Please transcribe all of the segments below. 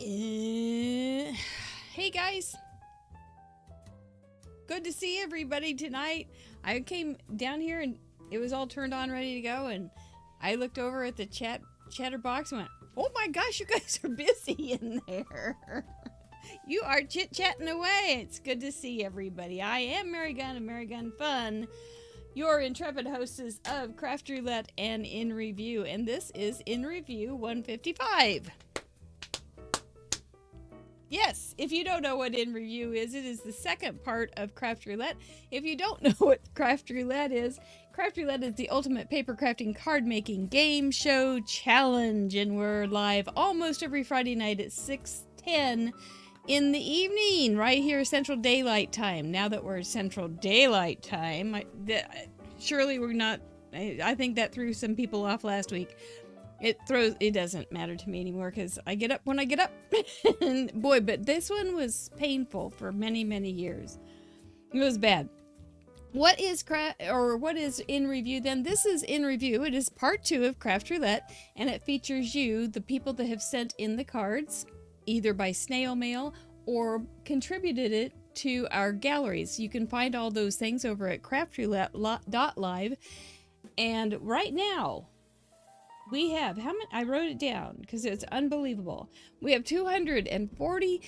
Hey guys, good to see everybody tonight. I came down here and it was all turned on, ready to go, and I looked over at the chatter box and went, "Oh my gosh, you guys are busy in there. You are chit-chatting away." It's good to see everybody. I am Mary Gunn of Mary Gunn Fun, your intrepid hostess of Craft Roulette and In Review, and this is In Review 155. Yes, if you don't know what In Review is, it is the second part of Craft Roulette. If you don't know what Craft Roulette is the ultimate paper crafting card making game show challenge, and we're live almost every Friday night at 6:10 in the evening, right here Central Daylight Time. Now that we're Central Daylight Time, surely we're not. I think that threw some people off last week. It doesn't matter to me anymore because I get up when I get up. And boy, but this one was painful for many, many years. It was bad. What is In Review then? This is In Review. It is part 2 of Craft Roulette, and it features you, the people that have sent in the cards, either by snail mail or contributed it to our galleries. You can find all those things over at craftroulette.live. And right now, we have, how many? I wrote it down because it's unbelievable. We have 240.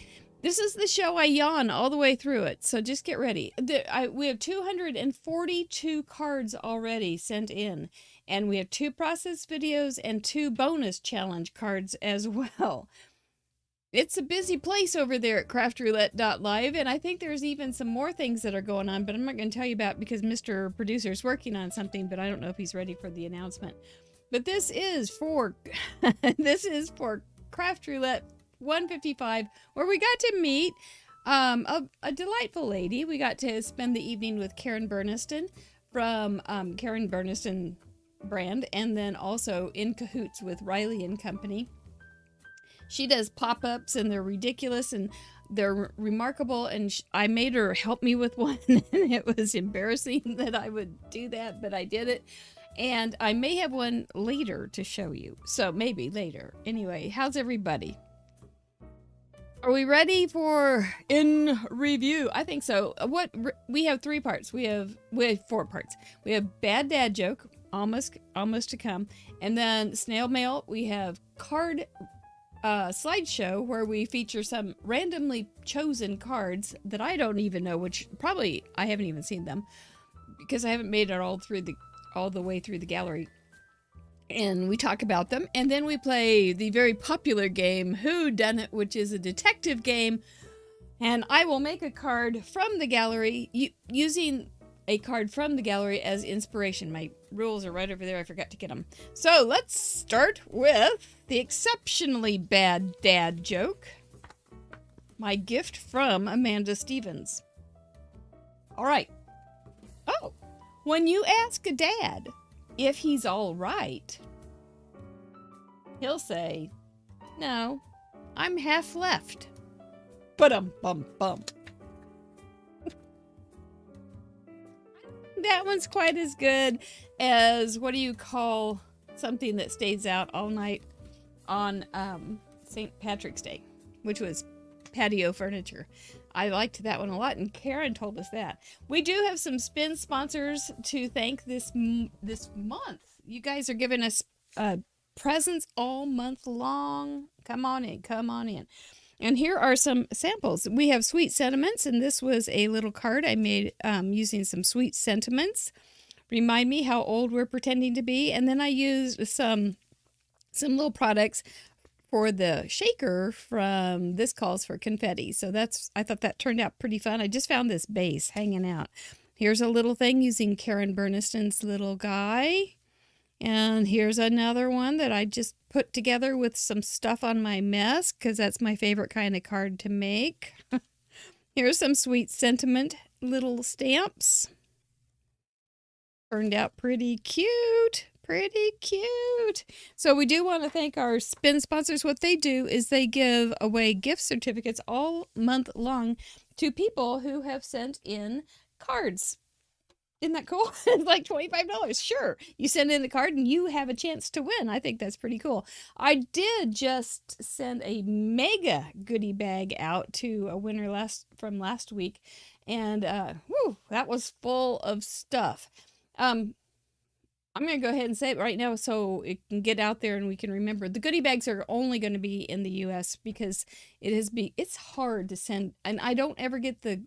This is the show I yawn all the way through it, so just get ready. We have 242 cards already sent in, and we have 2 process videos and 2 bonus challenge cards as well. It's a busy place over there at craftroulette.live, and I think there's even some more things that are going on, but I'm not going to tell you about because Mr. Producer is working on something, but I don't know if he's ready for the announcement. But this is for Craft Roulette 155, where we got to meet a delightful lady. We got to spend the evening with Karen Burniston from Karen Burniston brand, and then also in cahoots with Riley and Company. She does pop-ups, and they're ridiculous, and they're remarkable, and I made her help me with one, and it was embarrassing that I would do that, but I did it. And I may have one later to show you. So maybe later. Anyway, how's everybody? Are we ready for In Review? I think so. We have 3 parts. We have 4 parts. We have Bad Dad Joke, almost to come. And then Snail Mail. We have Card Slideshow, where we feature some randomly chosen cards that I don't even know, which probably I haven't even seen them because I haven't made it all the way through the gallery, and we talk about them, and then we play the very popular game Whodunit, which is a detective game, and I will make a card from the gallery using a card from the gallery as inspiration. My rules are right over there. I forgot to get them. So let's start with the exceptionally bad dad joke, my gift from Amanda Stevens. All right. Oh. When you ask a dad if he's all right, he'll say, "No, I'm half left." Ba-dum-bum-bum. That one's quite as good as, what do you call something that stays out all night on St. Patrick's Day, which was patio furniture. I liked that one a lot, and Karen told us that. We do have some spin sponsors to thank this month. You guys are giving us presents all month long. Come on in. And here are some samples. We have Sweet Sentiments, and this was a little card I made using some Sweet Sentiments. Remind me how old we're pretending to be. And then I used some little products for the shaker from This Calls for Confetti. So I thought that turned out pretty fun. I just found this base hanging out. Here's a little thing using Karen Burniston's little guy. And here's another one that I just put together with some stuff on my mess, because that's my favorite kind of card to make. Here's some Sweet Sentiment little stamps. Turned out pretty cute. Pretty cute. So we do want to thank our spin sponsors. What they do is they give away gift certificates all month long to people who have sent in cards. Isn't that cool? It's like $25. Sure. You send in the card and you have a chance to win. I think that's pretty cool. I did just send a mega goodie bag out to a winner from last week. And that was full of stuff. I'm going to go ahead and say it right now so it can get out there and we can remember. The goodie bags are only going to be in the US because it's hard to send, and I don't ever get the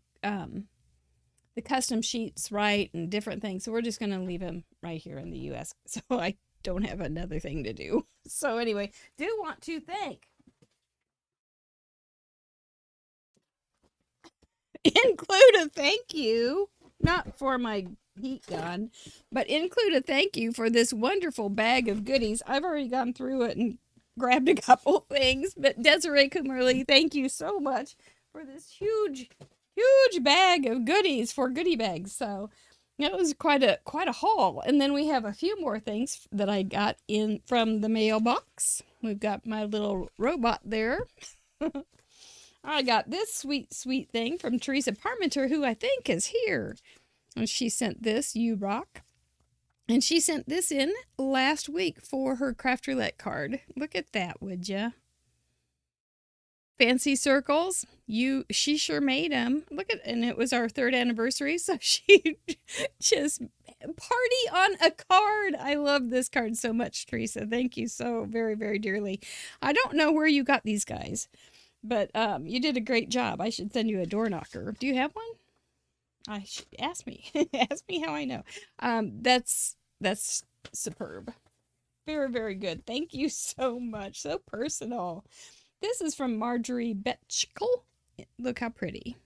custom sheets right and different things. So we're just going to leave them right here in the US so I don't have another thing to do. So anyway, do want to include a thank you, not for my heat gun, but include a thank you for this wonderful bag of goodies. I've already gone through it and grabbed a couple things, but Desiree Kummerly, thank you so much for this huge bag of goodies for goodie bags. So it was quite a haul. And then we have a few more things that I got in from the mailbox. We've got my little robot there. I got this sweet thing from Teresa Parmenter, who I think is here. And she sent this, You Rock. And she sent this in last week for her Craft Roulette card. Look at that, would ya? Fancy circles. She sure made them. Look at, and it was our 3rd anniversary, so she just party on a card. I love this card so much, Teresa. Thank you so very, very dearly. I don't know where you got these guys, but you did a great job. I should send you a door knocker. Do you have one? Ask me. Ask me how I know. That's superb. Very, very good. Thank you so much. So personal. This is from Marjorie Betchkel. Look how pretty.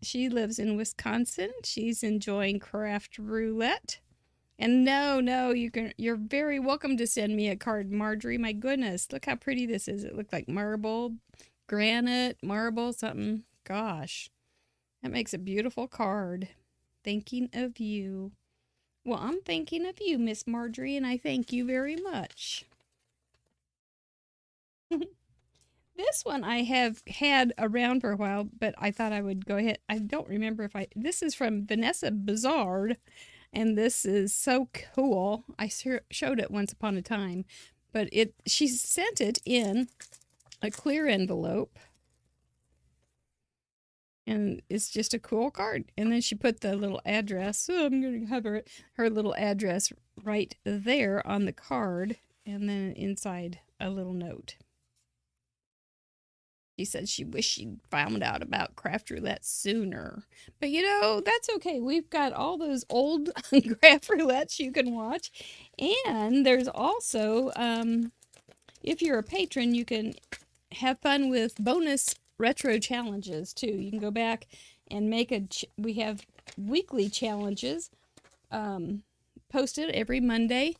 She lives in Wisconsin. She's enjoying Craft Roulette. And no, you're very welcome to send me a card, Marjorie. My goodness, look how pretty this is. It looked like marble, granite, marble, something. Gosh. That makes a beautiful card. Thinking of you. Well, I'm thinking of you, Miss Marjorie, and I thank you very much. This one I have had around for a while, but I thought I would go ahead. I don't remember if this is from Vanessa Bizarre, and this is so cool. I showed it once upon a time, but she sent it in a clear envelope. And it's just a cool card. And then she put the little address. So I'm going to have her little address right there on the card. And then inside a little note. She said she wished she'd found out about Craft Roulette sooner. But that's okay. We've got all those old Craft Roulettes you can watch. And there's also, if you're a patron, you can have fun with bonus retro challenges too. You can go back and make we have weekly challenges posted every Monday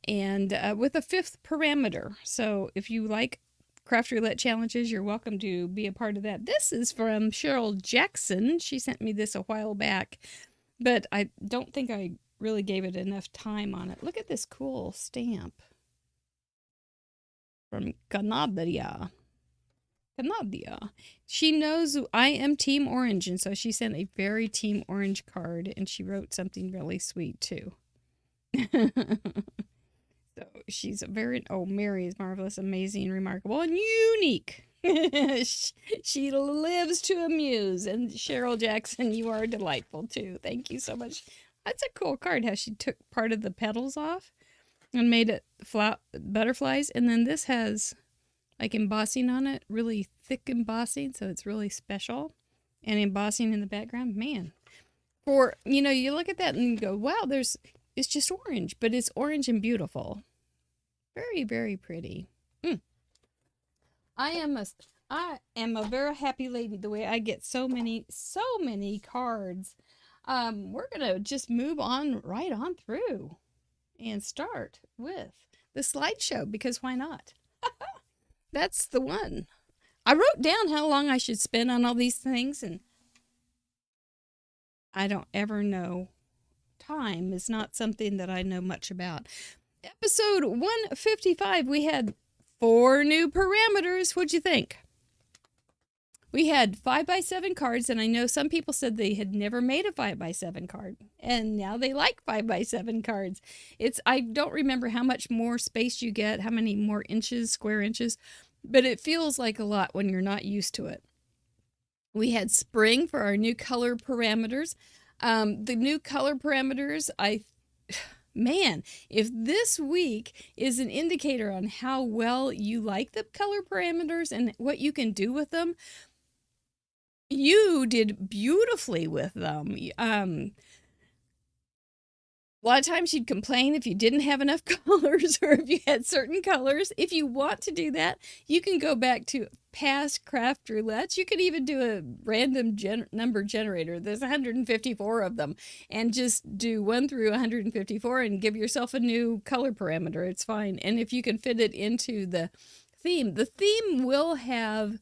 and with a 5th parameter. So if you like Craft Roulette challenges, you're welcome to be a part of that. This is from Cheryl Jackson. She sent me this a while back, but I don't think I really gave it enough time on it. Look at this cool stamp from Canada. She knows I am Team Orange, and so she sent a very Team Orange card, and she wrote something really sweet too. So she's Mary is marvelous, amazing, remarkable, and unique. She lives to amuse, and Cheryl Jackson, you are delightful too. Thank you so much. That's a cool card, how she took part of the petals off and made it butterflies, and then this has like embossing on it, really thick embossing, so it's really special. And embossing in the background, man. You look at that and you go, wow, it's just orange, but it's orange and beautiful. Very, very pretty. I am a very happy lady the way I get so many cards. We're gonna just move on right on through and start with the slideshow, because why not? That's the one. I wrote down how long I should spend on all these things, and I don't ever know. Time is not something that I know much about. Episode 155, we had 4 new parameters. What'd you think? We had 5x7 cards, and I know some people said they had never made a 5x7 card, and now they like 5x7 cards. I don't remember how much more space you get, how many more inches, square inches, but it feels like a lot when you're not used to it. We had spring for our new color parameters. The new color parameters, man, if this week is an indicator on how well you like the color parameters and what you can do with them, you did beautifully with them. A lot of times you'd complain if you didn't have enough colors or if you had certain colors. If you want to do that, you can go back to past craft roulettes. You could even do a random number generator. There's 154 of them, and just do 1 through 154 and give yourself a new color parameter. It's fine. And if you can fit it into the theme will have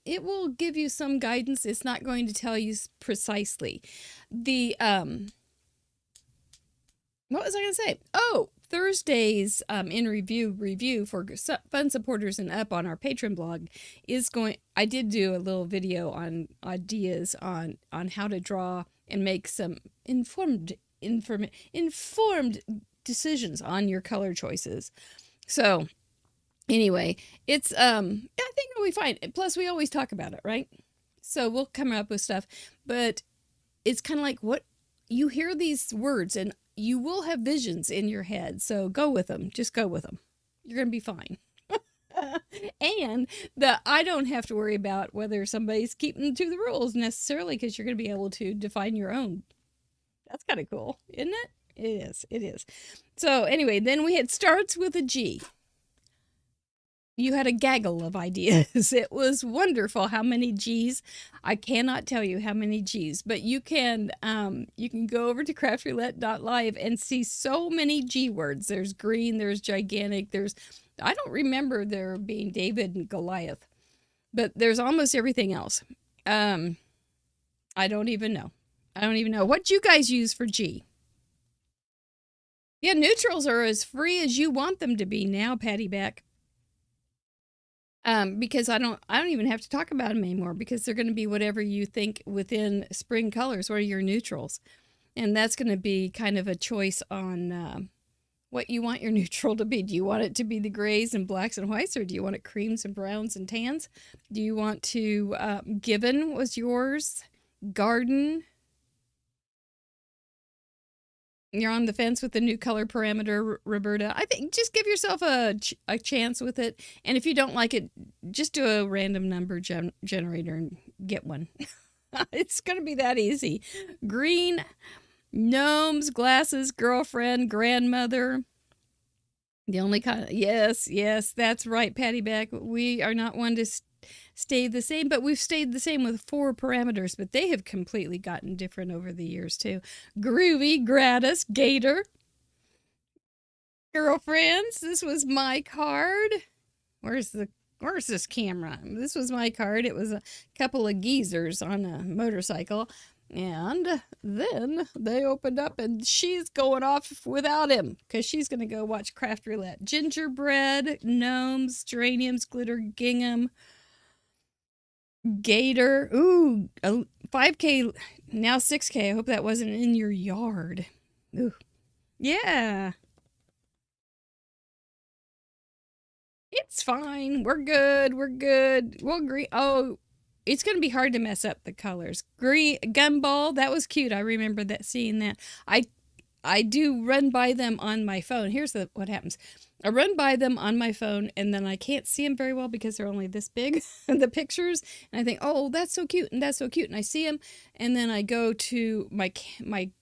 it will give you some guidance. It's not going to tell you precisely. What was I going to say? Oh, Thursdays in review for fun supporters and up on our Patreon blog I did do a little video on ideas on how to draw and make some informed decisions on your color choices. So anyway, it's I think it'll be fine. Plus, we always talk about it, right? So we'll come up with stuff, but it's kind of like what you hear these words and you will have visions in your head. So go with them. Just go with them. You're going to be fine. And I don't have to worry about whether somebody's keeping to the rules necessarily, because you're going to be able to define your own. That's kind of cool, isn't it? It is. So anyway, then we had starts with a G. You had a gaggle of ideas. It was wonderful how many G's. I cannot tell you how many G's, but you can go over to craftroulette.live and see so many G words. There's green, there's gigantic, I don't remember there being David and Goliath, but there's almost everything else. I don't even know. What you guys use for G. Yeah, neutrals are as free as you want them to be now, Patty Beck. Because I don't even have to talk about them anymore, because they're going to be whatever you think within spring colors. What are your neutrals? And that's going to be kind of a choice on what you want your neutral to be. Do you want it to be the grays and blacks and whites, or do you want it creams and browns and tans? Do you want to, Gibbon was yours, Garden. You're on the fence with the new color parameter, Roberta. I think just give yourself a chance with it. And if you don't like it, just do a random number generator and get one. It's going to be that easy. Green, gnomes, glasses, girlfriend, grandmother. The only kind. Yes, that's right, Patty Beck. We are not one to stay the same, but we've stayed the same with 4 parameters, but they have completely gotten different over the years too. Groovy, gratis, gator, girlfriends. This was my card. Where's this camera? This was my card. It was a couple of geezers on a motorcycle, and then they opened up and she's going off without him because she's going to go watch Craft Roulette. Gingerbread, gnomes, geraniums, glitter gingham, gator. Ooh, 5K, now 6K. I hope that wasn't in your yard. Ooh. Yeah. It's fine. We're good. We'll agree. Oh, it's going to be hard to mess up the colors. Green gumball, that was cute. I remember seeing that. I do run by them on my phone. Here's what happens. I run by them on my phone, and then I can't see them very well because they're only this big, the pictures. And I think, oh, that's so cute, and that's so cute. And I see them, and then I go to my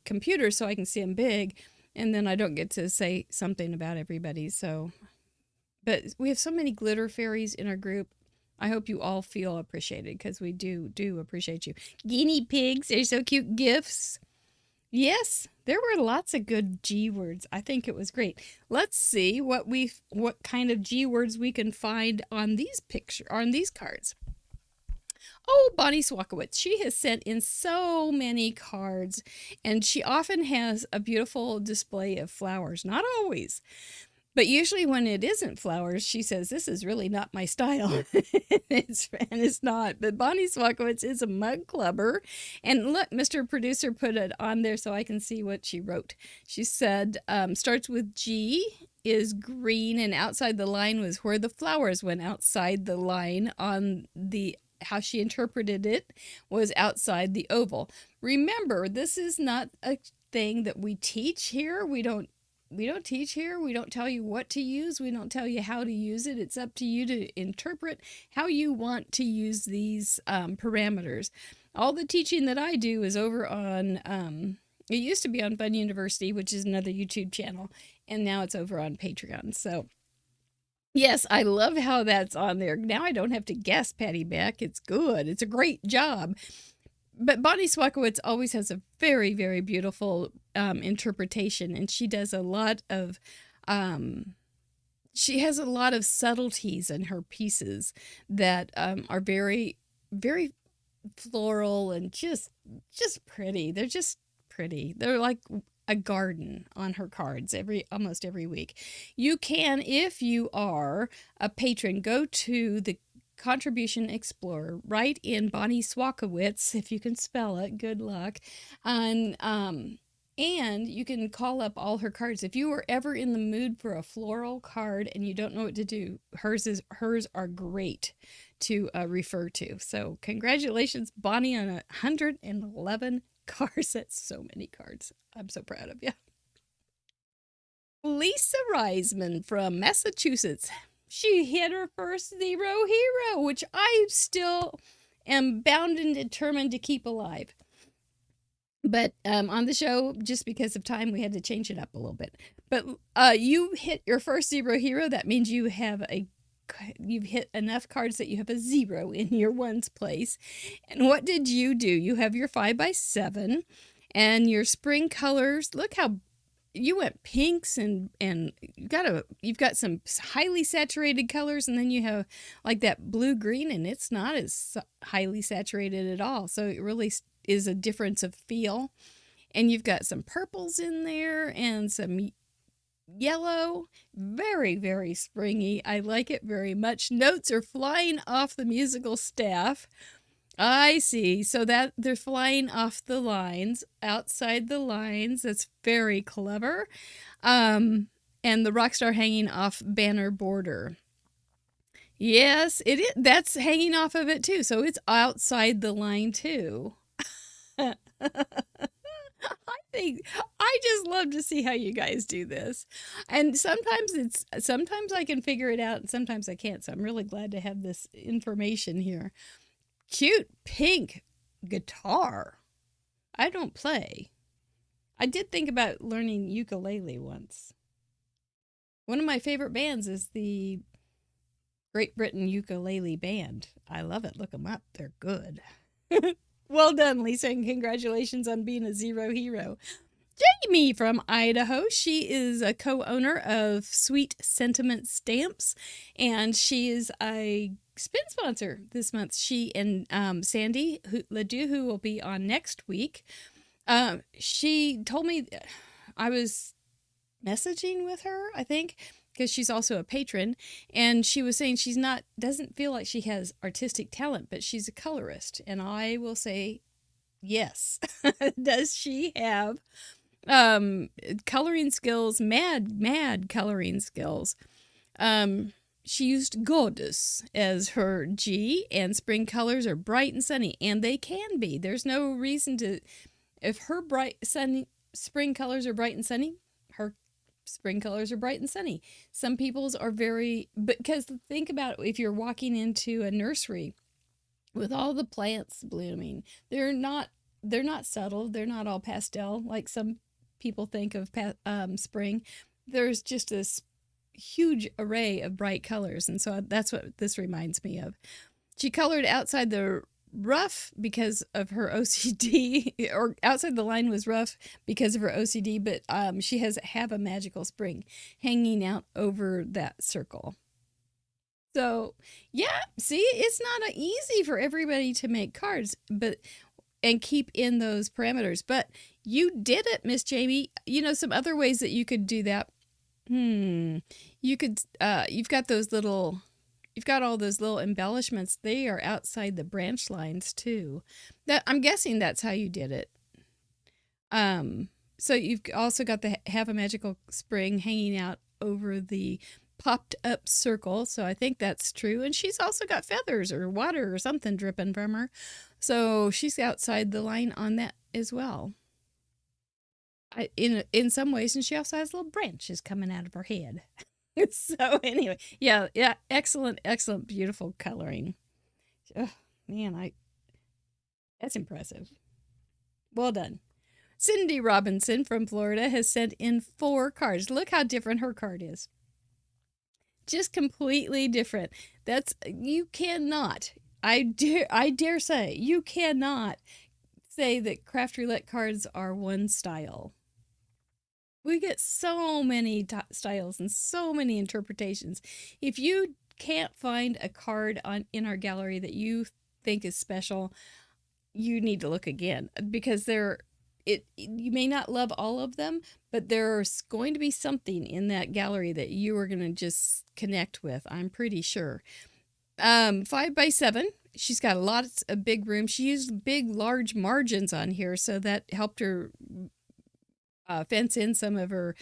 computer so I can see them big, and then I don't get to say something about everybody. So, but we have so many glitter fairies in our group. I hope you all feel appreciated, because we do appreciate you. Guinea pigs, they're so cute. Gifts. Yes, there were lots of good G words. I think it was great. Let's see what kind of G words we can find on these cards. Oh, Bonnie Swakowitz, she has sent in so many cards, and she often has a beautiful display of flowers. Not always. But usually when it isn't flowers, she says, this is really not my style. And it's not. But Bonnie Swakowitz is a mug clubber. And look, Mr. Producer put it on there so I can see what she wrote. She said, starts with G, is green, and outside the line was where the flowers went. Outside the line on the how she interpreted it was outside the oval. Remember, this is not a thing that we teach here. We don't teach here. We don't tell you what to use. We don't tell you how to use it. It's up to you to interpret how you want to use these parameters. All the teaching that I do is over on, it used to be on Fun University, which is another YouTube channel, and now it's over on Patreon. So yes, I love how that's on there. Now I don't have to guess, Patty Beck. It's good. It's a great job. But Bonnie Swakowitz always has a very, very beautiful interpretation, and she does a lot of, she has a lot of subtleties in her pieces that are very, very floral and just pretty. They're just pretty. They're like a garden on her cards almost every week. You can, if you are a patron, go to the Contribution Explorer, write in Bonnie Swakowitz, if you can spell it, good luck, and you can call up all her cards. If you are ever in the mood for a floral card and you don't know what to do, hers are great to refer to. So congratulations, Bonnie, on 111 cards. That's so many cards. I'm so proud of you. Lisa Reisman from Massachusetts. She hit her first zero hero, which I still am bound and determined to keep alive. But on the show, just because of time, we had to change it up a little bit. But you hit your first zero hero. That means you've hit enough cards that you have a 0 in your ones place. And what did you do? You have your 5x7 and your spring colors. Look how you went pinks and you've got some highly saturated colors, and then you have like that blue green, and it's not as highly saturated at all. So it really is a difference of feel. And you've got some purples in there and some yellow. Very, very springy. I like it very much. Notes are flying off the musical staff. I see. So that they're flying off the lines, outside the lines. That's very clever. And the rockstar hanging off banner border. Yes, it is. That's hanging off of it too. So it's outside the line too. I just love to see how you guys do this. And sometimes I can figure it out and sometimes I can't. So I'm really glad to have this information here. Cute pink guitar. I don't play. I did think about learning ukulele once. One of my favorite bands is the Great Britain Ukulele Band. I love it. Look them up. They're good. Well done, Lisa, and congratulations on being a 0 hero. Jamie from Idaho. She is a co-owner of Sweet Sentiment Stamps, and she is a spin sponsor this month. She and Sandy Ledoux, who will be on next week, she told me, I was messaging with her, I think, because she's also a patron, and she was saying doesn't feel like she has artistic talent, but she's a colorist. And I will say, yes. Does she have coloring skills, mad coloring skills? She used Goddess as her G, and spring colors are bright and sunny, and they can be. There's no reason to, if her spring colors are bright and sunny, her spring colors are bright and sunny. Some people's are because think about it, if you're walking into a nursery with all the plants blooming, they're not subtle. They're not all pastel like some people think of spring. There's just this huge array of bright colors, and so that's what this reminds me of. She colored outside the rough because of her OCD, or outside the line was rough because of her OCD, but she have a magical spring hanging out over that circle. So yeah, see, it's not easy for everybody to make cards, and keep in those parameters. But you did it, Miss Jamie. You know, some other ways that you could do that Hmm. You could, you've got all those little embellishments. They are outside the branch lines too. That I'm guessing that's how you did it. Um, so you've also got the Have a Magical Spring hanging out over the popped up circle. So I think that's true. And she's also got feathers or water or something dripping from her. So she's outside the line on that as well. In some ways, and she also has little branches coming out of her head. So anyway, yeah, yeah, excellent, excellent, beautiful coloring. Oh, man, I that's impressive. Well done. Cindy Robinson from Florida has sent in 4 cards. Look how different her card is. Just completely different. That's you cannot. I dare say you cannot say that craft roulette cards are one style. We get so many styles and so many interpretations. If you can't find a card on in our gallery that you think is special, you need to look again because you may not love all of them, but there's going to be something in that gallery that you are going to just connect with. I'm pretty sure. 5x7. She's got lots of big room. She used big, large margins on here, so that helped her fence in some of her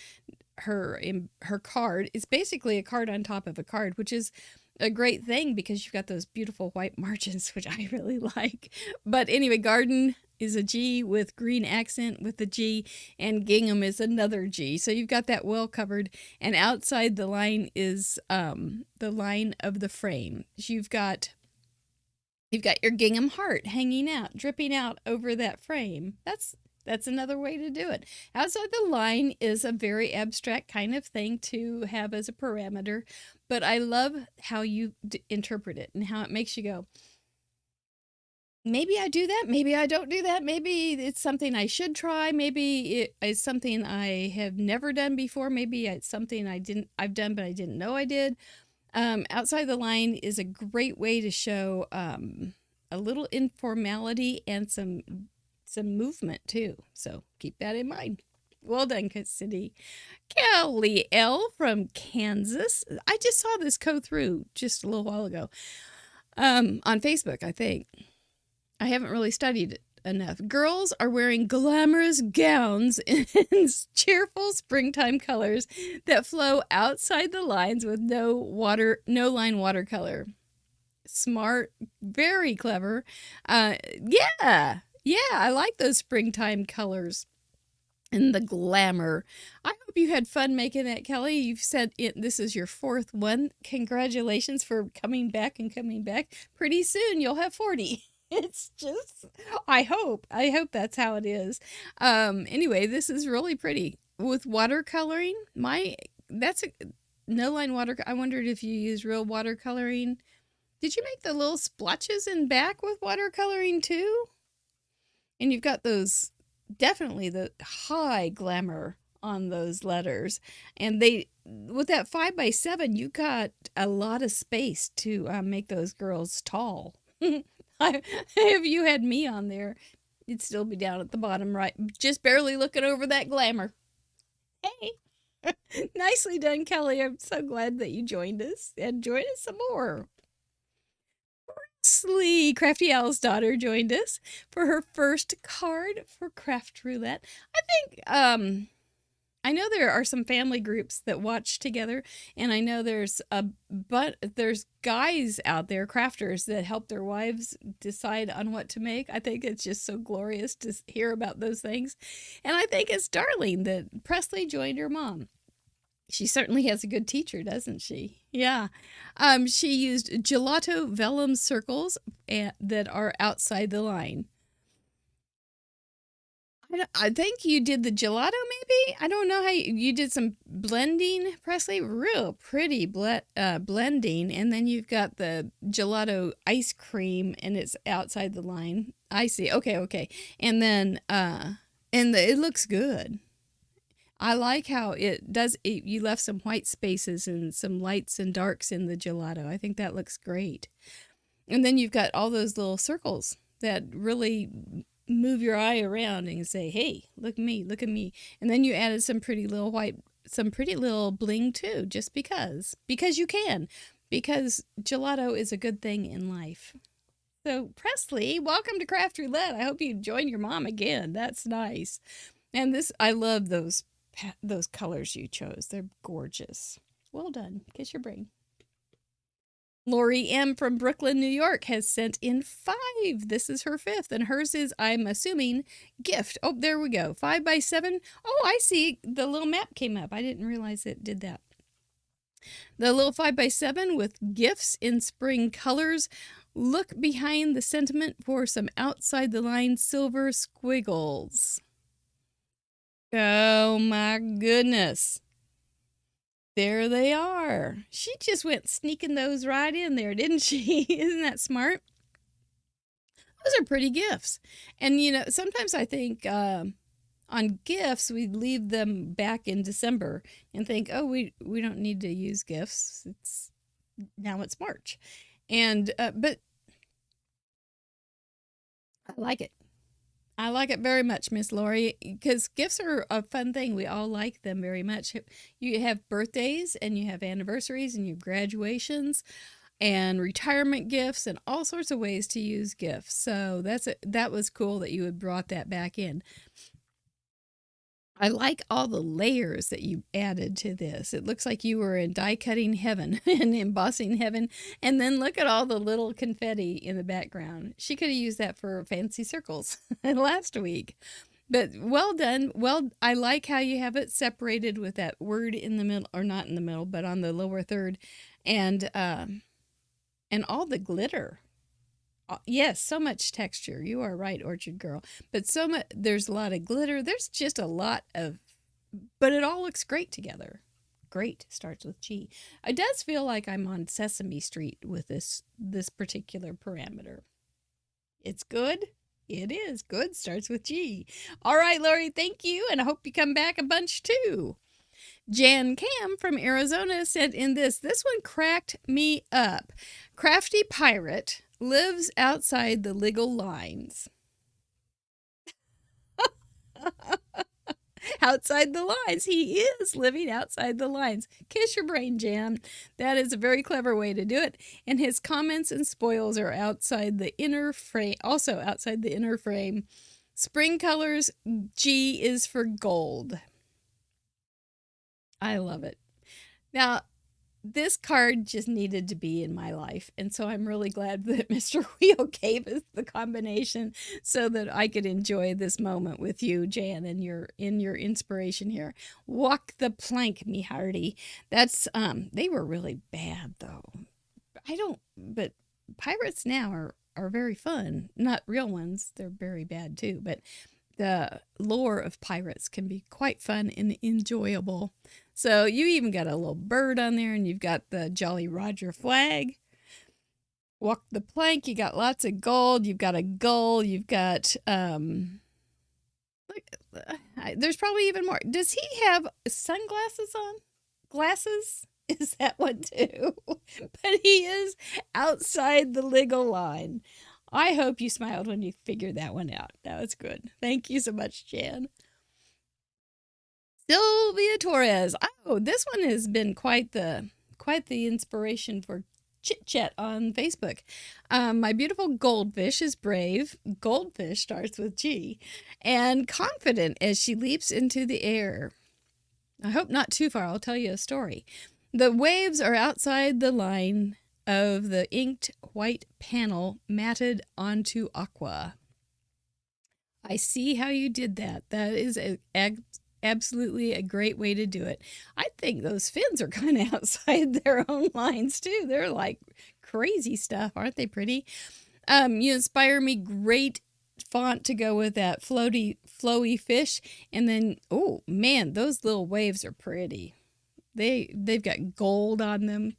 card. It's basically a card on top of a card, which is a great thing because you've got those beautiful white margins, which I really like. But anyway, garden is a G with green accent with the G, and gingham is another G. So you've got that well covered. And outside the line is the line of the frame. You've got your gingham heart hanging out, dripping out over that frame. That's another way to do it. Outside the line is a very abstract kind of thing to have as a parameter, but I love how you interpret it and how it makes you go, maybe I do that, maybe I don't do that, maybe it's something I should try, maybe it is something I have never done before, maybe it's something I've done but I didn't know I did. Outside the line is a great way to show a little informality and some movement too. So keep that in mind. Well done, Cindy. Kelly L from Kansas. I just saw this go through just a little while ago on Facebook, I think. I haven't really studied it enough. Girls are wearing glamorous gowns in cheerful springtime colors that flow outside the lines with no line watercolor. Smart, very clever. Yeah, I like those springtime colors and the glamour. I hope you had fun making that, Kelly. You've said this is your 4th one. Congratulations for coming back and coming back. Pretty soon you'll have 40. It's just, I hope that's how it is. Anyway, this is really pretty with watercoloring. That's a no line water. I wondered if you use real watercoloring. Did you make the little splotches in back with watercoloring too? And you've got those, definitely the high glamour on those letters. And with that 5x7, you got a lot of space to make those girls tall. If you had me on there, you'd still be down at the bottom right, just barely looking over that glamour. Hey, nicely done, Kelly. I'm so glad that you joined us and join us some more. Crafty Owl's daughter joined us for her first card for Craft Roulette. I think I know there are some family groups that watch together, and I know there's guys out there, crafters, that help their wives decide on what to make. I think it's just so glorious to hear about those things. And I think it's darling that Presley joined her mom. She certainly has a good teacher, doesn't she? Yeah. She used gelato vellum circles that are outside the line. I think you did the gelato, maybe? I don't know how you did some blending, Presley. Real pretty blending. And then you've got the gelato ice cream, and it's outside the line. I see. Okay. And then, it looks good. I like how you left some white spaces and some lights and darks in the gelato. I think that looks great. And then you've got all those little circles that really move your eye around and say, hey, look at me. And then you added some pretty little white some pretty little bling too, just because you can, because gelato is a good thing in life. So Presley, welcome to Craft Roulette. I hope you join your mom again. That's nice. And this, I love those colors you chose. They're gorgeous. Well done. Kiss your brain. Lori M. from Brooklyn, New York has sent in 5. This is her 5th, and hers is, I'm assuming, gift. Oh, there we go. 5 by 7. Oh, I see. The little map came up. I didn't realize it did that. The little 5 by 7 with gifts in spring colors. Look behind the sentiment for some outside the line silver squiggles. Oh my goodness. There they are. She just went sneaking those right in there, didn't she? Isn't that smart? Those are pretty gifts. And, sometimes I think on gifts, we leave them back in December and think, oh, we don't need to use gifts. Now it's March. And, but I like it. I like it very much, Miss Lori, because gifts are a fun thing. We all like them very much. You have birthdays and you have anniversaries and you have graduations and retirement gifts and all sorts of ways to use gifts. So that was cool that you had brought that back in. I like all the layers that you added to this. It looks like you were in die cutting heaven and embossing heaven. And then look at all the little confetti in the background. She could have used that for fancy circles last week. But well done. Well, I like how you have it separated with that word in the middle, or not in the middle, but on the lower third. And all the glitter. Yes, so much texture. You are right, Orchard Girl. But there's a lot of glitter. There's just a lot of, but it all looks great together. Great starts with G. It does feel like I'm on Sesame Street with this particular parameter. It's good. It is good. Starts with G. All right, Lori, thank you, and I hope you come back a bunch too. Jan Cam from Arizona sent in this. This one cracked me up. Crafty Pirate lives outside the legal lines. Outside the lines. He is living outside the lines. Kiss your brain, Jan. That is a very clever way to do it. And his comments and spoils are outside the inner frame. Also outside the inner frame. Spring colors. G is for gold. I love it. Now, this card just needed to be in my life. And so I'm really glad that Mr. Wheel gave us the combination so that I could enjoy this moment with you, Jan, and your inspiration here. Walk the plank, me hearty. That's, they were really bad though. But pirates now are very fun. Not real ones. They're very bad too. But the lore of pirates can be quite fun and enjoyable. So you even got a little bird on there, and you've got the Jolly Roger flag. Walk the plank. You got lots of gold. You've got a gull. You've got there's probably even more. Does he have sunglasses on? Glasses? Is that one too? But he is outside the legal line. I hope you smiled when you figured that one out. That was good. Thank you so much, Jan. Sylvia Torres. Oh, this one has been quite the inspiration for chit chat on Facebook. My beautiful goldfish is brave. Goldfish starts with G, and confident as she leaps into the air. I hope not too far. I'll tell you a story. The waves are outside the line of the inked white panel matted onto aqua. I see how you did that. That is absolutely a great way to do it. I think those fins are kind of outside their own lines too. They're like crazy stuff. Aren't they pretty? You inspire me. Great font to go with that flowy fish. And then, oh man, those little waves are pretty. They've got gold on them.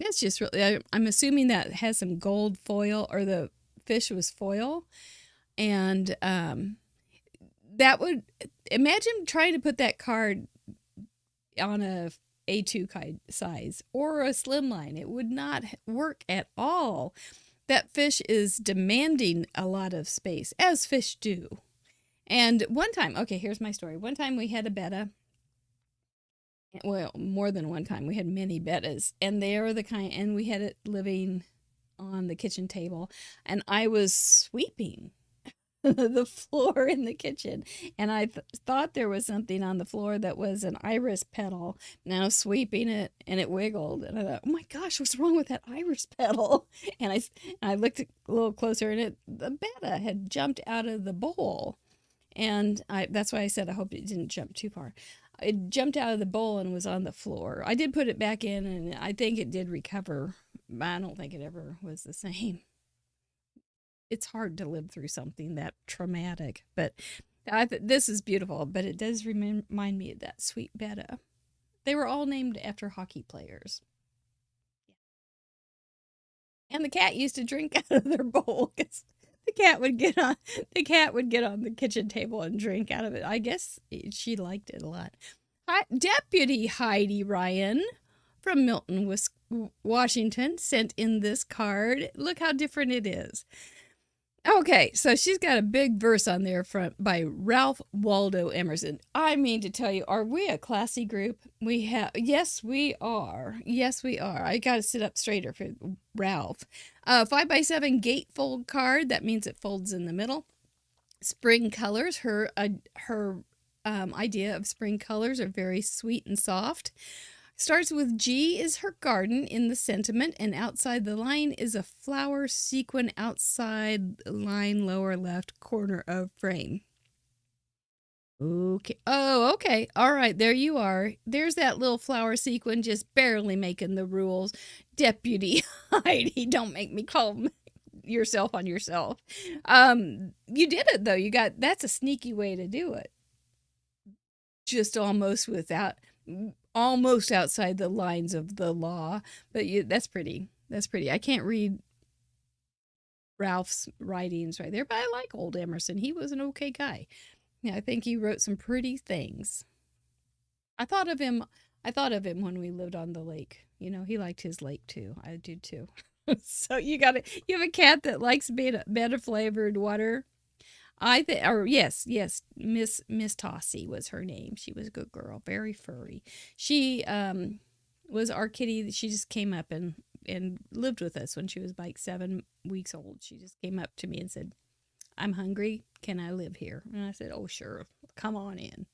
That's just really, I'm assuming that has some gold foil, or the fish was foil. And that would, imagine trying to put that card on a A2 size or a slimline. It would not work at all. That fish is demanding a lot of space, as fish do. And one time, okay, here's my story. One time we had a betta, Well, more than one time. We had many bettas, and they are the kind, and we had it living on the kitchen table, and I was sweeping the floor in the kitchen, and I thought there was something on the floor that was an iris petal. Now sweeping it, and it wiggled, and I thought, "Oh my gosh, what's wrong with that iris petal?" And I looked a little closer, and the betta had jumped out of the bowl, and that's why I said I hope it didn't jump too far. It jumped out of the bowl and was on the floor. I did put it back in, and I think it did recover, but I don't think it ever was the same. It's hard to live through something that traumatic, but this is beautiful, but it does remind me of that sweet betta. They were all named after hockey players. And the cat used to drink out of their bowl because the cat would get on the kitchen table and drink out of it. I guess she liked it a lot. Deputy Heidi Ryan from Milton, Washington, sent in this card. Look how different it is. Okay, so she's got a big verse on there by Ralph Waldo Emerson. I mean to tell you, are we a classy group? Yes, we are. Yes, we are. I got to sit up straighter for Ralph. 5x7 gatefold card. That means it folds in the middle. Spring colors. Her idea of spring colors are very sweet and soft. Starts with G is her garden in the sentiment, and outside the line is a flower sequin outside line lower left corner of frame. Okay. Oh, okay. All right. There you are. There's that little flower sequin just barely making the rules. Deputy Heidi, don't make me call yourself on yourself. You did it though. That's a sneaky way to do it. Just almost outside the lines of the law, but that's pretty. That's pretty. I can't read Ralph's writings right there, but I like old Emerson. He was an okay guy. Yeah, I think he wrote some pretty things. I thought of him when we lived on the lake. You know, he liked his lake too. I did too. So you have a cat that likes betta flavored water. Yes, Miss Tossie was her name. She was a good girl, very furry. She was our kitty. She just came up and lived with us when she was like 7 weeks old. She just came up to me and said, "I'm hungry. Can I live here?" And I said, "Oh, sure. Come on in."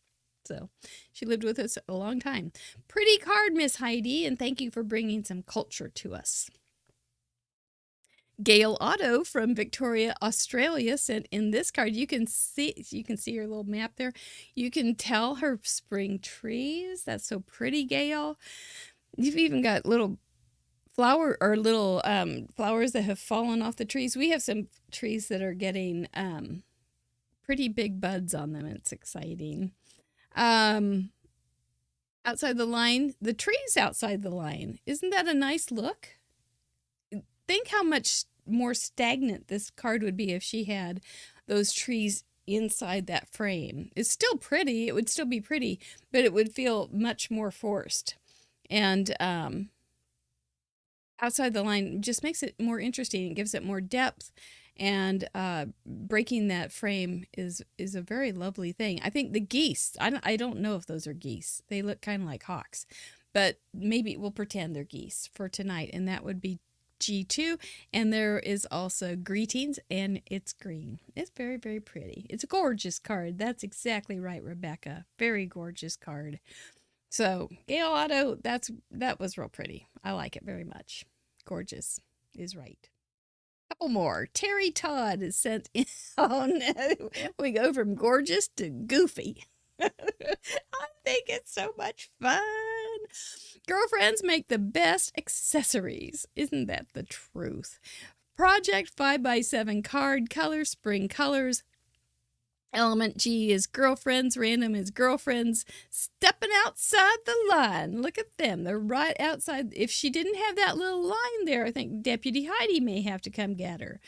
So she lived with us a long time. Pretty card, Miss Heidi, and thank you for bringing some culture to us. Gail Otto from Victoria, Australia sent in this card. You can see her little map there. You can tell her spring trees. That's so pretty, Gail. You've even got little flowers that have fallen off the trees. We have some trees that are getting pretty big buds on them. It's exciting. Outside the line, the trees outside the line. Isn't that a nice look? Think how much more stagnant this card would be if she had those trees inside that frame. It's still pretty. It would still be pretty, but it would feel much more forced. And outside the line just makes it more interesting. It gives it more depth. And breaking that frame is a very lovely thing. I think the geese, I don't know if those are geese. They look kind of like hawks. But maybe we'll pretend they're geese for tonight. And that would be G2, and there is also greetings, and it's green. It's very, very pretty. It's a gorgeous card. That's exactly right, Rebecca. Very gorgeous card. So Gail Otto, that was real pretty. I like it very much. Gorgeous is right. Couple more. Terry Todd is sent in. Oh no, we go from gorgeous to goofy. I think it's so much fun. Girlfriends make the best accessories. Isn't that the truth? Project 5x7 card, color, spring colors. Element G is girlfriends, random is girlfriends. Stepping outside the line. Look at them. They're right outside. If she didn't have that little line there, I think Deputy Heidi may have to come get her.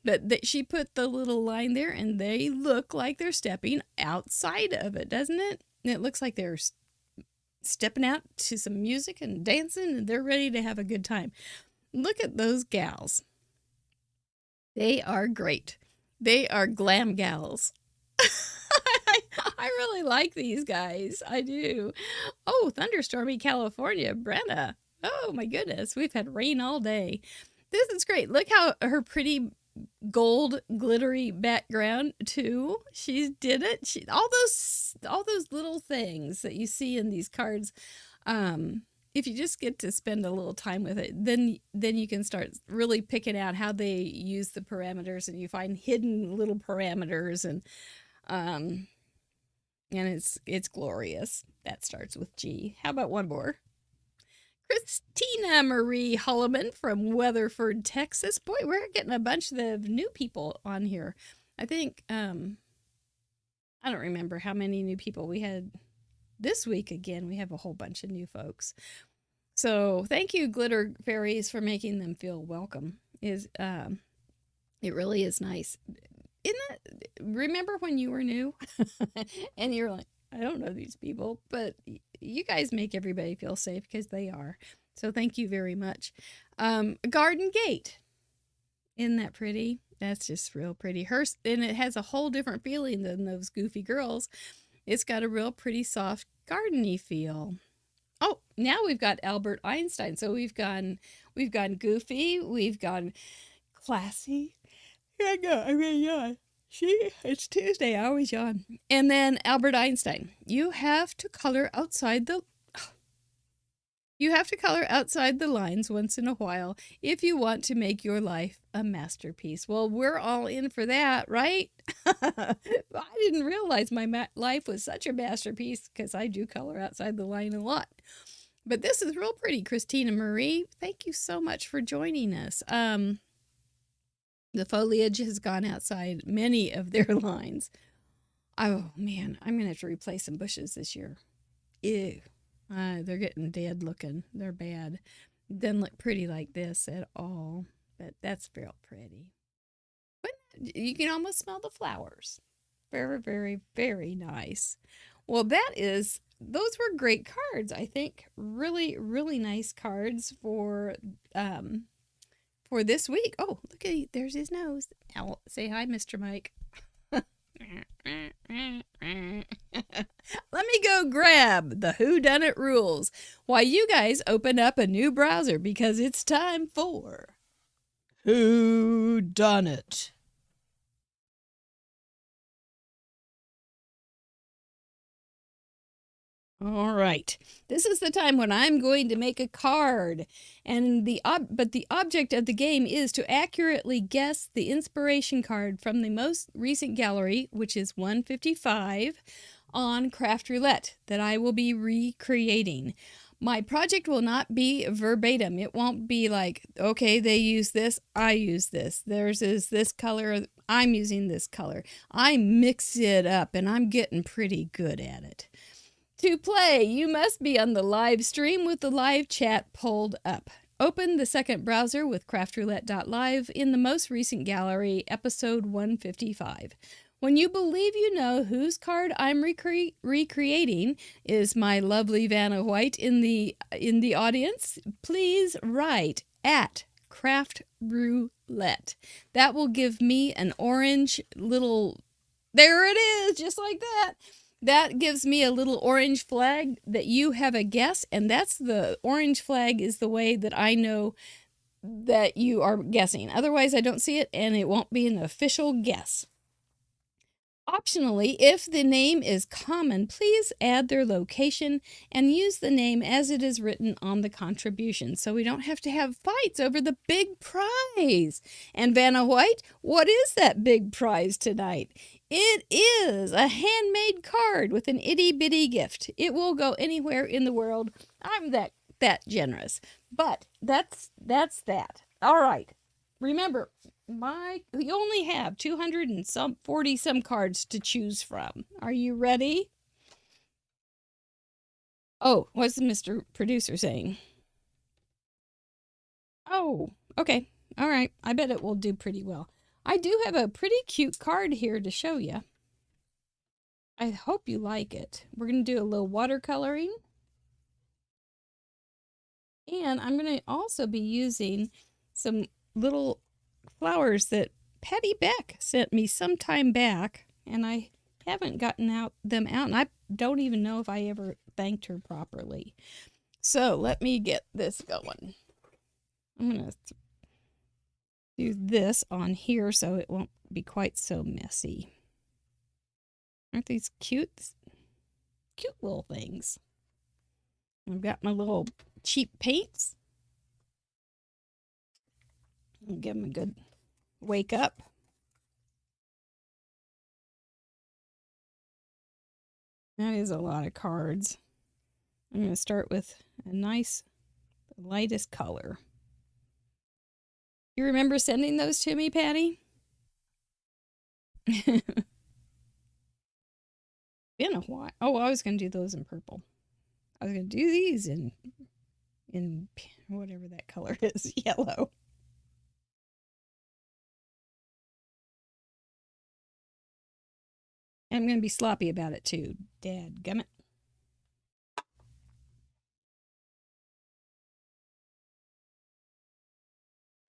But she put the little line there, and they look like they're stepping outside of it, doesn't it? And it looks like they're stepping out to some music and dancing, and they're ready to have a good time. Look at those gals. They are great. They are glam gals. I really like these guys. I do. Oh, thunderstormy California, Brenna. Oh my goodness, we've had rain all day. This is great. Look how her pretty gold glittery background too. She did it. All those little things that you see in these cards. If you just get to spend a little time with it, then you can start really picking out how they use the parameters, and you find hidden little parameters, um and it's glorious. That starts with G. How about one more? Christina Marie Holloman from Weatherford, Texas. Boy, we're getting a bunch of new people on here. I think I don't remember how many new people we had this week. Again, we have a whole bunch of new folks. So thank you, Glitter Fairies, for making them feel welcome. It really is nice. Remember when you were new and you're like, I don't know these people, but you guys make everybody feel safe because they are. So thank you very much. Garden Gate. Isn't that pretty? That's just real pretty. And it has a whole different feeling than those goofy girls. It's got a real pretty soft gardeny feel. Oh, now we've got Albert Einstein. So we've gone goofy, we've gone classy. Here I go. I'm gonna yawn. It's Tuesday. I always yawn. And then Albert Einstein. You have to color outside the lines once in a while if you want to make your life a masterpiece. Well, we're all in for that, right? I didn't realize my life was such a masterpiece because I do color outside the line a lot. But this is real pretty, Christina Marie. Thank you so much for joining us. The foliage has gone outside many of their lines. Oh, man, I'm going to have to replace some bushes this year. Ew. They're getting dead looking. They're bad. Doesn't look pretty like this at all, but that's real pretty. But you can almost smell the flowers. Very, very, very nice. Well, those were great cards, I think. Really, really nice cards for this week. Oh, look there's his nose. I'll say hi, Mr. Mike. Let me go grab the Whodunit rules while you guys open up a new browser because it's time for Whodunit. All right. This is the time when I'm going to make a card. And but the object of the game is to accurately guess the inspiration card from the most recent gallery, which is 155 on Craft Roulette that I will be recreating. My project will not be verbatim. It won't be like, okay, they use this, I use this. Theirs is this color, I'm using this color. I mix it up and I'm getting pretty good at it. To play, you must be on the live stream with the live chat pulled up. Open the second browser with craftroulette.live in the most recent gallery, episode 155. When you believe you know whose card I'm recreating is my lovely Vanna White in the audience, please write at Craft Roulette. That will give me an orange little, there it is, just like that. That gives me a little orange flag that you have a guess, and that's the orange flag is the way that I know that you are guessing. Otherwise, I don't see it, and it won't be an official guess. Optionally, if the name is common, please add their location and use the name as it is written on the contribution so we don't have to have fights over the big prize. And Vanna White, what is that big prize tonight? It is a handmade card with an itty-bitty gift. It will go anywhere in the world. I'm that generous. But that's that. All right. Remember, we only have 240 some cards to choose from. Are you ready? Oh, what's Mr. Producer saying? Oh, okay. All right. I bet it will do pretty well. I do have a pretty cute card here to show you. I hope you like it. We're going to do a little watercoloring. And I'm going to also be using some little flowers that Patty Beck sent me some time back. And I haven't gotten them out, and I don't even know if I ever thanked her properly. So let me get this going. I'm going to do this on here so it won't be quite so messy. Aren't these cute? Cute little things. I've got my little cheap paints. I'll give them a good wake up. That is a lot of cards. I'm going to start with a nice, lightest color. You remember sending those to me, Patty? Been a while. Oh, I was going to do those in purple. I was going to do these in whatever that color is, yellow. And I'm going to be sloppy about it too. Dadgummit.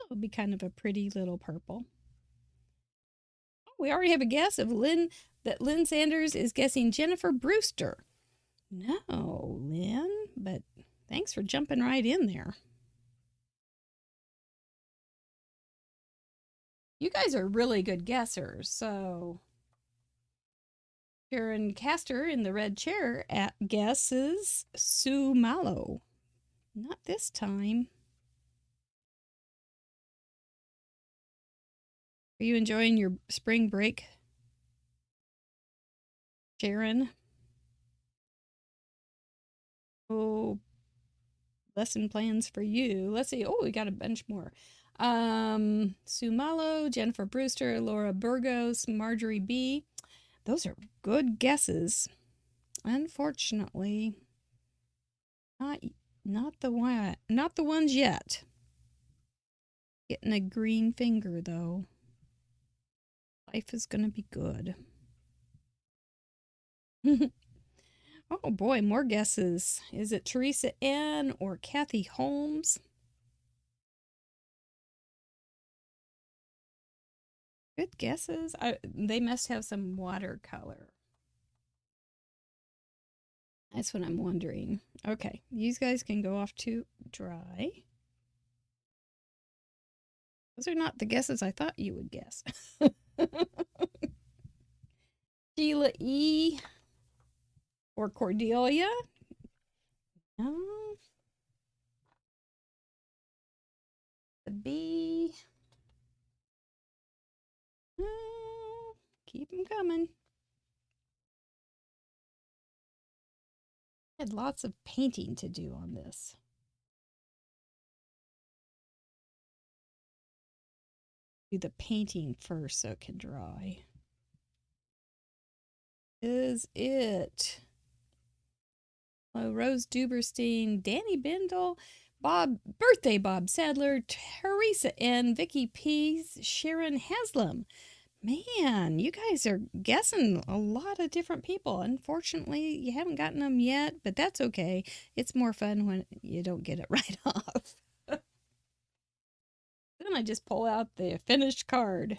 It'll be kind of a pretty little purple. Oh, we already have a guess of Lynn Sanders is guessing Jennifer Brewster. No, Lynn, but thanks for jumping right in there. You guys are really good guessers, so Sharon Castor in the red chair guesses Sue Mallow. Not this time. Are you enjoying your spring break, Sharon? Oh, lesson plans for you. Let's see. Oh, we got a bunch more. Sue Mallow, Jennifer Brewster, Laura Burgos, Marjorie B. Those are good guesses. Unfortunately, not the ones yet. Getting a green finger though. Life is gonna be good. Oh boy, more guesses. Is it Teresa N or Kathy Holmes? Good guesses. They must have some watercolor. That's what I'm wondering. Okay, these guys can go off to dry. Those are not the guesses I thought you would guess. Sheila E. or Cordelia? No. The B. No. Keep them coming. I had lots of painting to do on this. Do the painting first so it can dry. Is it? Oh, Rose Duberstein, Danny Bindle, Birthday Bob Sadler, Teresa N, Vicky P, Sharon Haslam. Man, you guys are guessing a lot of different people. Unfortunately, you haven't gotten them yet, but that's okay. It's more fun when you don't get it right off. Then I just pull out the finished card.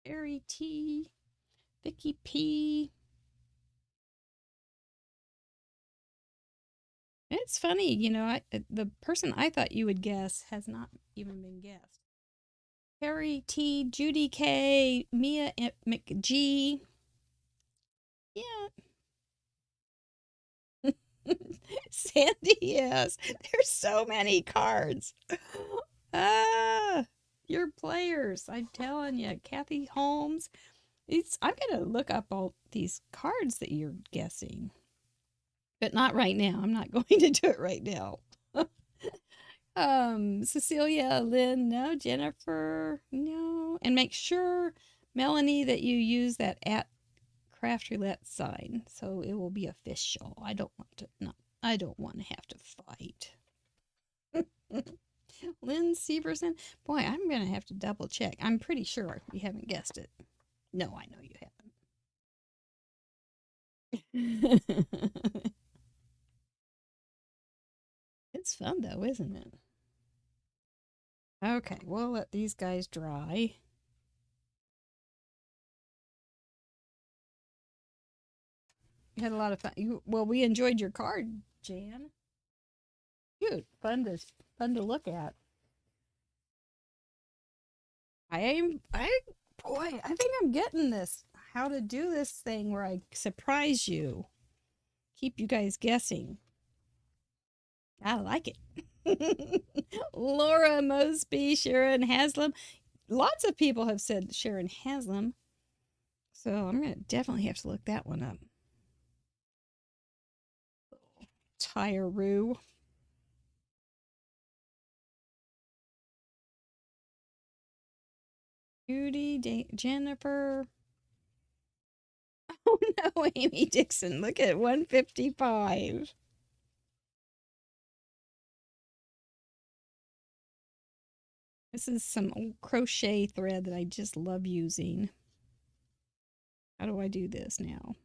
Harry T, Vicky P. It's funny, you know, the person I thought you would guess has not even been guessed. Harry T, Judy K, Mia McG. Yeah. Sandy, yes. There's so many cards. Ah, your players. I'm telling you, Kathy Holmes. I'm gonna look up all these cards that you're guessing. But not right now. I'm not going to do it right now. Cecilia, Lynn, no. Jennifer, no. And make sure, Melanie, that you use that @Craft Roulette sign so it will be official. I don't want to have to fight. Lynn Severson. Boy, I'm gonna have to double check. I'm pretty sure you haven't guessed it. No, I know you haven't. It's fun though, isn't it? Okay, we'll let these guys dry. You had a lot of fun. Well, we enjoyed your card, Jan. Cute. Fun to look at. Boy, I think I'm getting this. How to do this thing where I surprise you. Keep you guys guessing. I like it. Laura Mosby, Sharon Haslam. Lots of people have said Sharon Haslam. So I'm going to definitely have to look that one up. Tyroo. Judy, Jennifer. Oh no, Amy Dixon. Look at 155. This is some old crochet thread that I just love using. How do I do this now?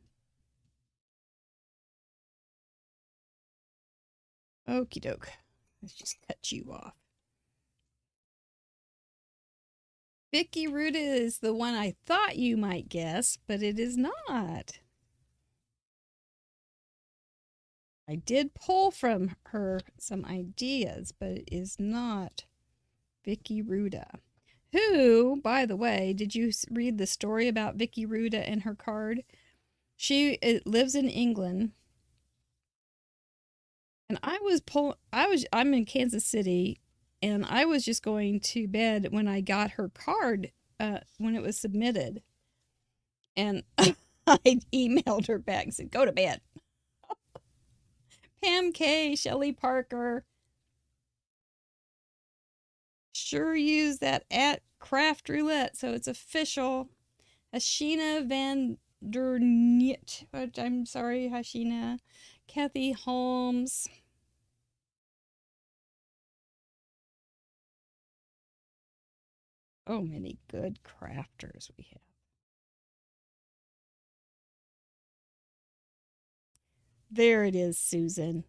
Okie doke. Let's just cut you off. Vicky Ruta is the one I thought you might guess, but it is not. I did pull from her some ideas, but it is not Vicky Ruta. Who, by the way, did you read the story about Vicky Ruta and her card? She lives in England. And I'm in Kansas City, and I was just going to bed when I got her card when it was submitted. And I emailed her back and said, go to bed. Pam K, Shelley Parker. Sure use that at Craft Roulette, so it's official. Hashina Van Der Niet. I'm sorry, Hashina. Kathy Holmes. Oh, many good crafters we have. There it is, Susan.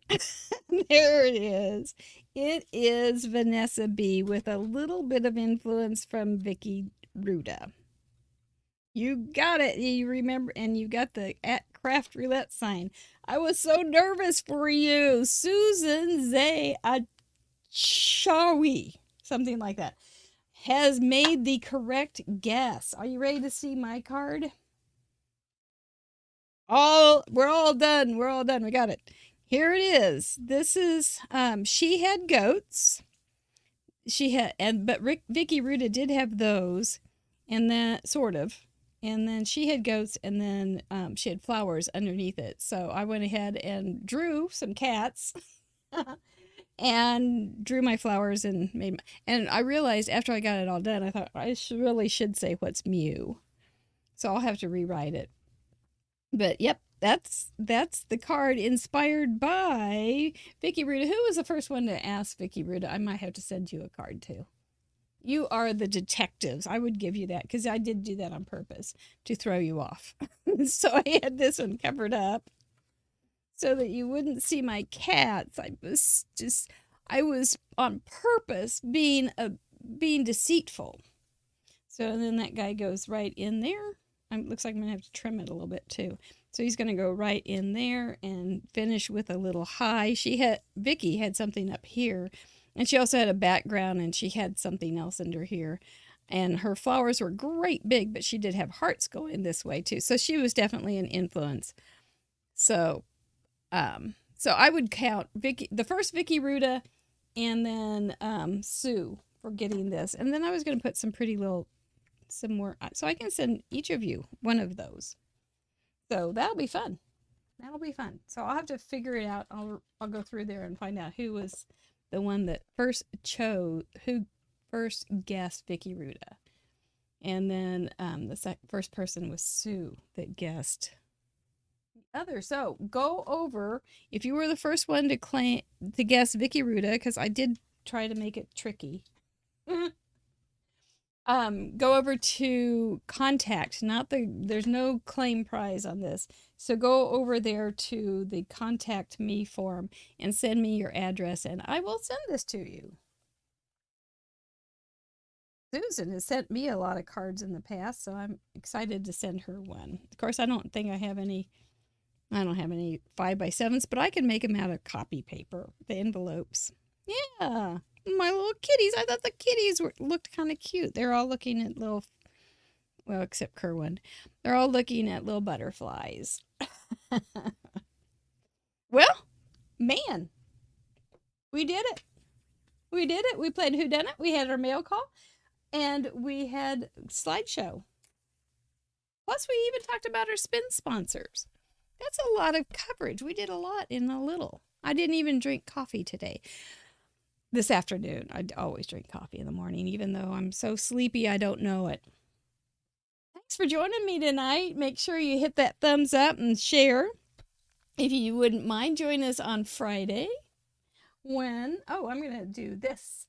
There it is. It is Vanessa B with a little bit of influence from Vicky Ruta. You got it. You remember, and you got the at Craft Roulette sign. I was so nervous for you. Susan Zay Achawi, something like that, has made the correct guess. Are you ready to see my card? We're all done. We're all done. We got it. Here it is. This is she had goats. She had but Vicky Ruta did have those, and then sort of. And then she had goats, and then she had flowers underneath it. So I went ahead and drew some cats and drew my flowers and and I realized after I got it all done, I thought I really should say what's Mew. So I'll have to rewrite it. But yep, that's the card inspired by Vicky Ruta. Who was the first one to ask Vicky Ruta? I might have to send you a card too. You are the detectives. I would give you that because I did do that on purpose to throw you off. So I had this one covered up so that you wouldn't see my cats. I was on purpose being deceitful. So then that guy goes right in there. Looks like I'm gonna have to trim it a little bit too. So he's gonna go right in there and finish with a little high. Vicky had something up here, and she also had a background, and she had something else under here. And her flowers were great big, but she did have hearts going this way too. So she was definitely an influence. So I would count Vicky, the first Vicky Ruta, and then Sue for getting this. And then I was gonna put some more, so I can send each of you one of those. So that'll be fun. That'll be fun. So I'll have to figure it out. I'll go through there and find out who was the one that first guessed Vicky Ruta. And then the first person was Sue that guessed the other. So go over, if you were the first one to guess Vicky Ruta, because I did try to make it tricky. Go over to contact, there's no claim prize on this. So go over there to the contact me form and send me your address, and I will send this to you. Susan has sent me a lot of cards in the past, so I'm excited to send her one. Of course, I don't think I have any I don't have any 5x7s, but I can make them out of copy paper, the envelopes. Yeah, my little kitties. I thought the kitties looked kind of cute. They're all looking at little, well, except Kerwin. They're all looking at little butterflies. Well, man, we did it. We did it. We played Whodunit. We had our mail call, and we had Slideshow. Plus, we even talked about our spin sponsors. That's a lot of coverage. We did a lot in a little. I didn't even drink coffee today. This afternoon, I always drink coffee in the morning, even though I'm so sleepy I don't know it. Thanks for joining me tonight. Make sure you hit that thumbs up and share. If you wouldn't mind, join us on Friday when, I'm going to do this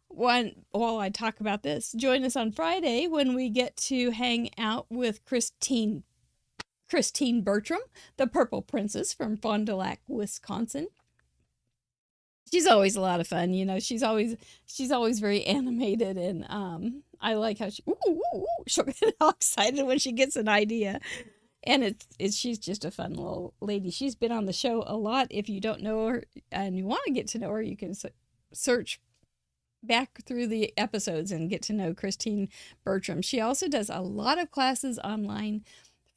one while I talk about this. Join us on Friday when we get to hang out with Christine Bertram, the Purple Princess from Fond du Lac, Wisconsin. She's always a lot of fun, you know. She's always very animated, and I like how she'll get all excited when she gets an idea. And she's just a fun little lady. She's been on the show a lot. If you don't know her and you want to get to know her, you can search back through the episodes and get to know Christine Bertram. She also does a lot of classes online,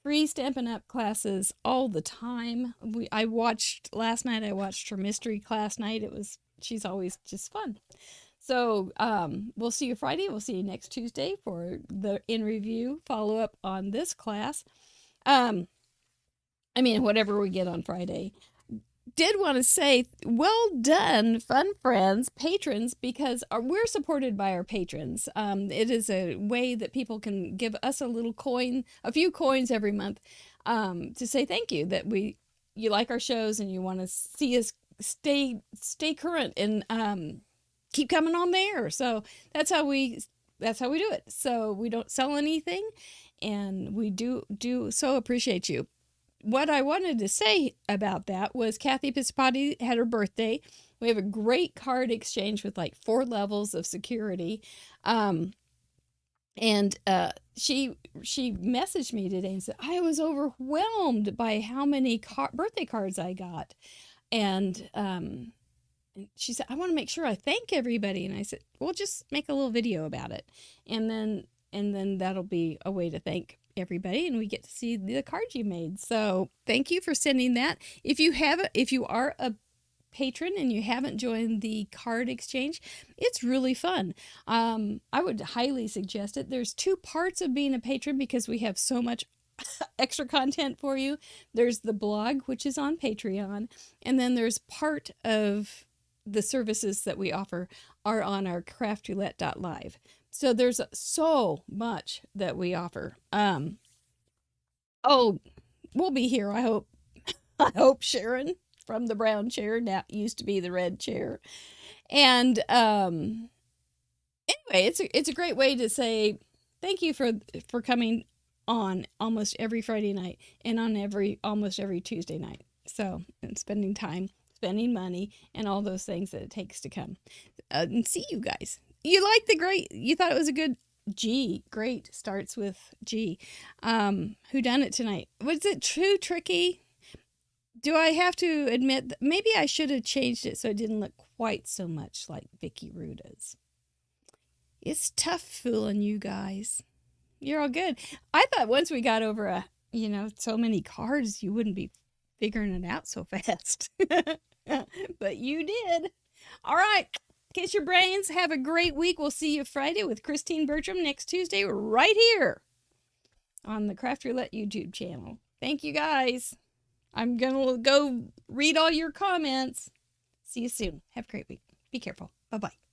free Stampin' Up! Classes all the time. Last night I watched her mystery class night. She's always just fun. So we'll see you Friday. We'll see you next Tuesday for the in review follow up on this class. Whatever we get on Friday. Did want to say, well done, fun friends, patrons, because we're supported by our patrons. It is a way that people can give us a few coins every month, to say thank you, that you like our shows and you want to see us stay current and keep coming on there. So that's how we do it. So we don't sell anything, and we do so appreciate you. What I wanted to say about that was Kathy Pisapati had her birthday. We have a great card exchange with like 4 levels of security. She messaged me today and said, I was overwhelmed by how many birthday cards I got. And she said, I want to make sure I thank everybody. And I said, well, just make a little video about it. And then that'll be a way to thank everybody, and we get to see the cards you made. So thank you for sending that. If you are a patron and you haven't joined the card exchange, it's really fun. I would highly suggest it. There's 2 parts of being a patron because we have so much extra content for you. There's the blog, which is on Patreon, and then there's part of the services that we offer are on our craftroulette.live. So there's so much that we offer. We'll be here, I hope. I hope Sharon from the brown chair, now used to be the red chair. And anyway, it's a great way to say thank you for coming on almost every Friday night and on almost every Tuesday night. So, and spending time, spending money, and all those things that it takes to come and see you guys. You thought it was a good G. Great starts with G. Whodunit tonight? Was it too tricky? Do I have to admit that maybe I should have changed it so it didn't look quite so much like Vicky Ruda's? It's tough fooling you guys. You're all good. I thought once we got over so many cards, you wouldn't be figuring it out so fast. But you did. All right. Kiss your brains. Have a great week. We'll see you Friday with Christine Bertram next Tuesday right here on the Craft Roulette YouTube channel. Thank you guys. I'm going to go read all your comments. See you soon. Have a great week. Be careful. Bye-bye.